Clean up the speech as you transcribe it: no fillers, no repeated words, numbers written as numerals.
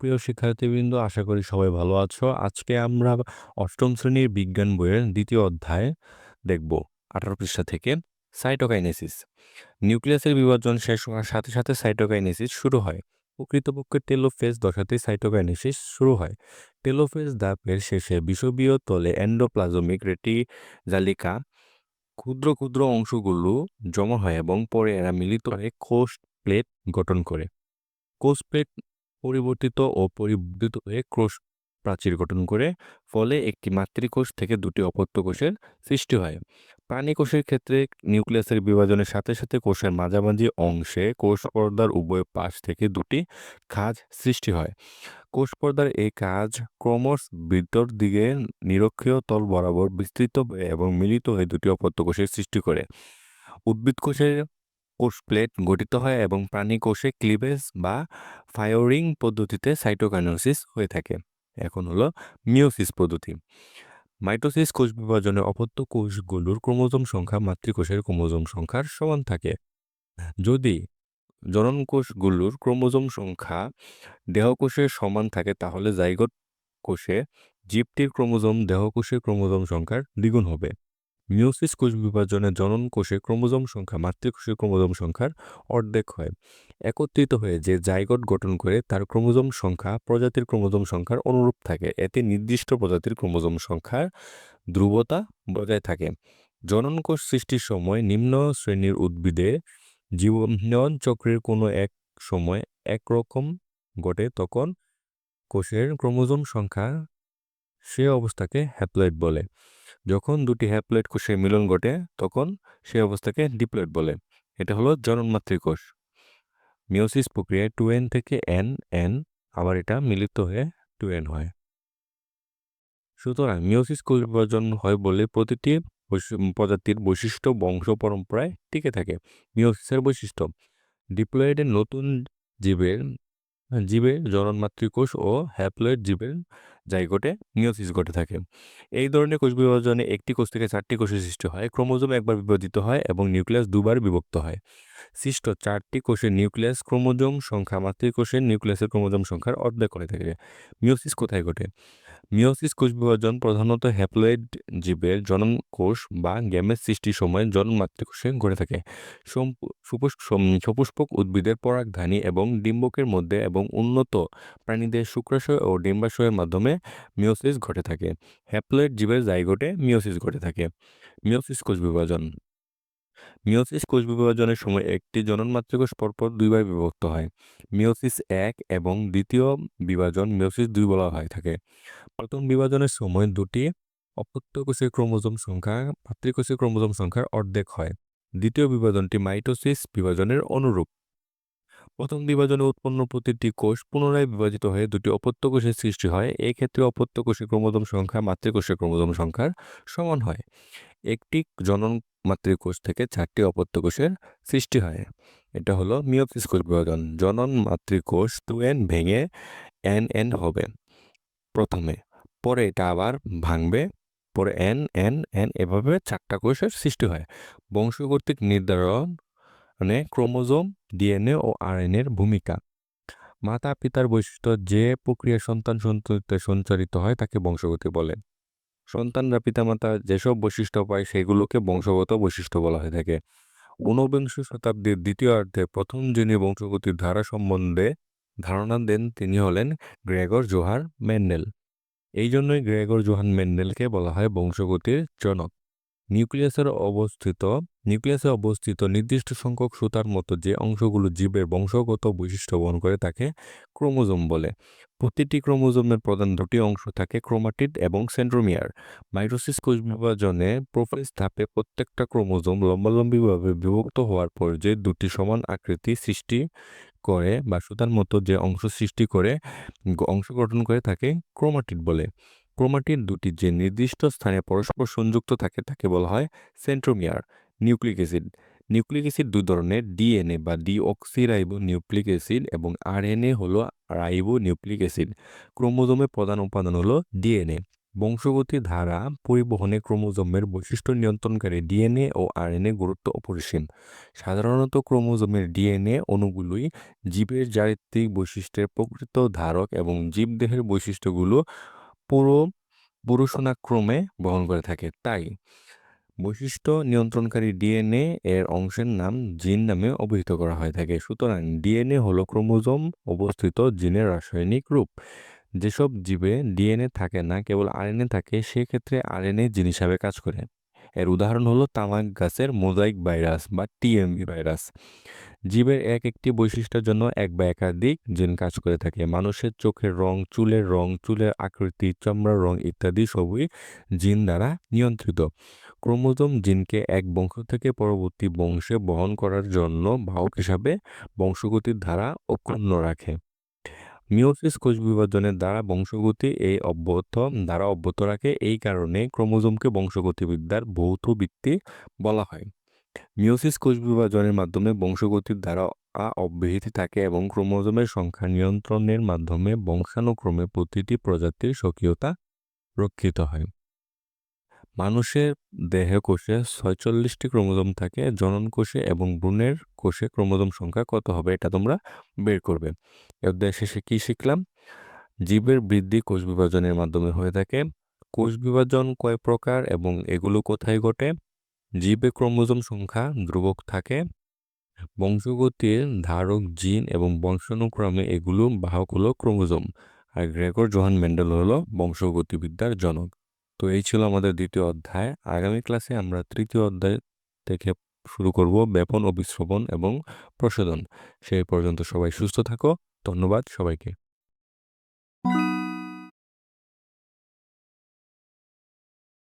সুপ্রিয় শিক্ষার্থীবৃন্দ, আশা করি সবাই ভালো আছো। আজকে আমরা অষ্টম শ্রেণীর বিজ্ঞান বইয়ের দ্বিতীয় অধ্যায় দেখব। 18 পৃষ্ঠা থেকে সাইটোকাইনেসিস। নিউক্লিয়াসের বিভাজন শেষ হওয়ার সাথে সাথে সাইটোকাইনেসিস শুরু হয়। প্রকৃতপক্ষে টেলোফেজ দশাতেই সাইটোকাইনেসিস শুরু হয়। টেলোফেজ ধাপের শেষে বিষুবীয় তলে এন্ডোপ্লাজমিক রেটিকুলাম ক্ষুদ্র ক্ষুদ্র অংশগুলো জমা হয় এবং পরে এরা মিলিত হয়ে কোষ প্লেট গঠন করে। কোষ প্লেট পরিবর্তিত ও পরিবর্তিত হয়ে কোষ প্রাচীর গঠন করে, ফলে একটি মাতৃকোষ থেকে দুটি অপত্য কোষের সৃষ্টি হয়। প্রাণী কোষের ক্ষেত্রে নিউক্লিয়াসের বিভাজনের সাথে সাথে কোষের মাঝামাঝি অংশে কোষ পর্দার উভয় পাশ থেকে দুটি খাঁজ সৃষ্টি হয়। কোষ পর্দার এই কাজ ক্রমশ ভিতর দিকে নিরক্ষীয় তল বরাবর বিস্তৃত হয়ে এবং মিলিত হয়ে দুটি অপত্য কোষের সৃষ্টি করে। উদ্ভিদ কোষের কোষ প্লেট গঠিত হয় এবং প্রাণী কোষে ক্লিভেজ বা ফায়ারিং পদ্ধতিতে সাইটোকাইনেসিস হয়ে থাকে। এখন হলো মিওসিস পদ্ধতি। মাইটোসিস কোষ বিভাজনে অপত্য কোষগুলোর ক্রোমোজোম সংখ্যা মাতৃকোষের ক্রোমোজোম সংখ্যার সমান থাকে। যদি জনন কোষগুলোর ক্রোমোজোম সংখ্যা দেহকোষের সমান থাকে, তাহলে জাইগোট কোষে জীবটির ক্রোমোজোম দেহকোষের ক্রোমোজোম সংখ্যার দ্বিগুণ হবে। মিওসিস কোষ বিভাজনে জনন কোষে ক্রোমোজোম সংখ্যা মাতৃকোষের ক্রোমোজোম সংখ্যার অর্ধেক হয়। একত্রিত হয়ে যে জাইগোট গঠন করে তার ক্রোমোজোম সংখ্যা প্রজাতির ক্রোমোজোম সংখ্যার অনুরূপ থাকে। এতে নির্দিষ্ট প্রজাতির ক্রোমোজোম সংখ্যার ধ্রুবতা বজায় থাকে। জনন কোষ সৃষ্টির সময় নিম্ন শ্রেণীর উদ্ভিদে জীবন চক্রের কোনো এক সময় একরকম ঘটে, তখন কোষের ক্রোমোজোম সংখ্যা সে অবস্থাকে হ্যাপ্লয়েড বলে। যখন দুটি হ্যাপ্লয়েড কোষের মিলন ঘটে, তখন সে অবস্থাকে ডিপ্লয়েড বলে। এটা হলো জননমাতৃ কোষ। মিওসিস প্রক্রিয়ায় 2n থেকে n আবার এটা মিলিত হয়ে 2n হয়। সুতরাং মিওসিস কোষ বিভাজন হয় বলে প্রতিটি প্রজাতির বৈশিষ্ট্য বংশ পরম্পরায় টিকে থাকে। মিওসিসের বৈশিষ্ট্য: ডিপ্লয়েডের নতুন জীবের জীবের জননমাতৃ কোষ ও হ্যাপ্লয়েড জীবের জাইগোটে মিওসিস ঘটে থাকে। এই ধরনের কোষ বিভাজনে একটি কোষ থেকে 4টি কোষের সৃষ্টি হয়। ক্রোমোজোম একবার বিভাজিত হয় এবং নিউক্লিয়াস দুবার বিভক্ত হয়। সৃষ্ট 4টি কোষের নিউক্লিয়াস ক্রোমোজোম সংখ্যা মাতৃকোষের নিউক্লিয়াসের ক্রোমোজোম সংখ্যার অর্ধেক করে থাকে। মিওসিস কোথায় ঘটে? মিওসিস কোষ বিভাজন প্রধানত হ্যাপ্লয়েড জীবের জনন কোষ বা গ্যামেট সৃষ্টির সময় জনন মাতৃকোষে ঘটে থাকে। সপুষ্পক উদ্ভিদের পরাগধানী এবং ডিম্বকের মধ্যে এবং উন্নত প্রাণীদের শুক্রাশয় ও ডিম্বাশয়ের মাধ্যমে মিওসিস ঘটে থাকে। হ্যাপ্লয়েড জীবের জাইগোটে মিওসিস ঘটে থাকে। মিওসিস কোষ বিভাজন: মিওসিস কোষ বিভাজনের সময় একটি জনন মাতৃকোষ পরপর দুইবার বিভক্ত হয়। মিওসিস 1 এবং দ্বিতীয় বিভাজন মিওসিস 2 বলা হয় থাকে। প্রথম বিভাজনের সময় দুটি অপত্য কোষের ক্রোমোজোম সংখ্যা মাতৃকোষের ক্রোমোজোম সংখ্যার অর্ধেক হয়। দ্বিতীয় বিভাজনটি মাইটোসিস বিভাজনের অনুরূপ। প্রথম বিভাজনে উৎপন্ন প্রতিটি কোষ পুনরায় বিভাজিত হয়ে দুটি অপত্য কোষের সৃষ্টি হয়। এই ক্ষেত্রে অপত্য কোষের ক্রোমোজোম সংখ্যা মাতৃকোষের ক্রোমোজোম সংখ্যার সমান হয়। একটি জনন মাতৃকোষ থেকে 4টি অপত্য কোষের সৃষ্টি হয়। এটা হলো মিওসিস কোষ বিভাজন। জনন মাতৃকোষ 2n ভেঙে n হবে প্রথমে, পরে এটা আবার ভাঙবে, পরে n এভাবে 4টা কোষের সৃষ্টি হয়। বংশগতিক নির্ধারণ মানে ক্রোমোজোম, ডিএনএ ও আরএনএর ভূমিকা। মাতা পিতার বৈশিষ্ট্য যে প্রক্রিয়া সন্তান সন্ততিতে সঞ্চারিত হয় তাকে বংশগতি বলে। সন্তানরা পিতামাতা যেসব বৈশিষ্ট্য পায় সেগুলোকে বংশগত বৈশিষ্ট্য বলা হয়ে থাকে। ঊনবিংশ শতাব্দীর দ্বিতীয়ার্ধে প্রথম যিনি বংশগতির ধারা সম্বন্ধে ধারণা দেন তিনি হলেন গ্রেগর জোহান মেন্ডেল। এই জন্যই গ্রেগর জোহান মেন্ডেলকে বলা হয় বংশগতির জনক। নিউক্লিয়াসে অবস্থিত নির্দিষ্ট সংখ্যক সুতার মতো যে অংশগুলো জীবের বংশগত বৈশিষ্ট্য বহন করে তাকে ক্রোমোজোম বলে। প্রতিটি ক্রোমোজোমের প্রধান দুটি অংশ থাকে, ক্রোমাটিড এবং সেন্ট্রোমিয়ার। মাইটোসিস কোষ বিভাজনে প্রোফেজ ধাপে প্রত্যেকটা ক্রোমোজোম লম্বালম্বিভাবে বিভক্ত হওয়ার পর যে দুটি সমান আকৃতি সৃষ্টি করে বা সুতার মতো যে অংশ সৃষ্টি করে অংশ গঠন করে তাকে ক্রোমাটিড বলে। ক্রোমাটিড দুটি যে নির্দিষ্ট স্থানে পরস্পর সংযুক্ত থাকে তাকে বলা হয় centromere. Nucleic acid: nucleic acid দুই ধরনের, ডিএনএ বা ডিঅক্সিরাইবো নিউক্লিক অ্যাসিড এবং আরএনএ হলো রাইবো নিউক্লিক অ্যাসিড। ক্রোমোজোমের প্রধান উপাদান হলো ডিএনএ। বংশগতি ধারা পরিবহনে ক্রোমোজোমের বৈশিষ্ট্য নিয়ন্ত্রণকারী ডিএনএ ও আরএনএ গুরুত্ব অপরিসীম। সাধারণত ক্রোমোজোমের ডিএনএ অণুগুলোই জীবের চারিত্রিক বৈশিষ্ট্যের প্রকৃত ধারক এবং জীবদেহের বৈশিষ্ট্যগুলো পুরো পুরুষনাক্রমে বহন করে থাকে। তাই বৈশিষ্ট্য নিয়ন্ত্রণকারী ডিএনএ এর অংশের নাম জিন নামে অভিহিত করা হয়ে থাকে। সুতরাং ডিএনএ হলো ক্রোমোজোম অবস্থিত জিনের রাসায়নিক রূপ। যেসব জীবে ডিএনএ থাকে না, কেবল আরএনএ থাকে, সেক্ষেত্রে আরএনএ জিন হিসাবে কাজ করে। এর উদাহরণ হলো তামাক গাছের মোজাইক ভাইরাস বা টিএমভি ভাইরাস। জীবের এক একটি বৈশিষ্ট্যের জন্য এক বা একাধিক জিন কাজ করে থাকে। মানুষের চোখের রং, চুলের আকৃতি, চামড়ার রং ইত্যাদি সবই জিন দ্বারা নিয়ন্ত্রিত। ক্রোমোজোম জিনকে এক বংশ থেকে পরবর্তী বংশে বহন করার জন্য বাহক হিসাবে বংশগতির ধারা অক্ষুণ্ণ রাখে। মিওসিস কোষ বিভাজনের দ্বারা বংশগতি অব্যাহত রাখে। এই কারণে ক্রোমোজোমকে বংশগতিবিদ্যার ভৌত ভিত্তি বলা হয়। মিওসিস কোষ বিভাজনের মাধ্যমে বংশগতির ধারা অব্যাহত থাকে এবং ক্রোমোজোমের সংখ্যা নিয়ন্ত্রণের মাধ্যমে বংশানুক্রমে প্রতিটি প্রজাতির স্বকীয়তা রক্ষিত হয়। মানুষের দেহে কোষে 46টি ক্রোমোজোম থাকে। জনন কোষে এবং ভ্রূণের কোষে ক্রোমোজোম সংখ্যা কত হবে এটা তোমরা বের করবে। এ অধ্যায় শেষে কি শিখলাম? জীবের বৃদ্ধি কোষ বিভাজনের মাধ্যমে হয়ে থাকে। কোষ বিভাজন কয় প্রকার এবং এগুলো কোথায় ঘটে? জীবে ক্রোমোজোম সংখ্যা ধ্রুবক থাকে। বংশগতির ধারক জিন এবং বংশানুক্রমে এগুলো বাহক হলো ক্রোমোজোম। আর গ্রেগর জোহান মেন্ডেল হলো বংশগতিবিদ্যার জনক। তো এই ছিল আমাদের দ্বিতীয় অধ্যায়। আগামী ক্লাসে আমরা তৃতীয় অধ্যায় থেকে শুরু করব ব্যাপন, অভিস্রবণ এবং প্রশোধন। সেই পর্যন্ত সবাই সুস্থ থাকো। ধন্যবাদ সবাইকে।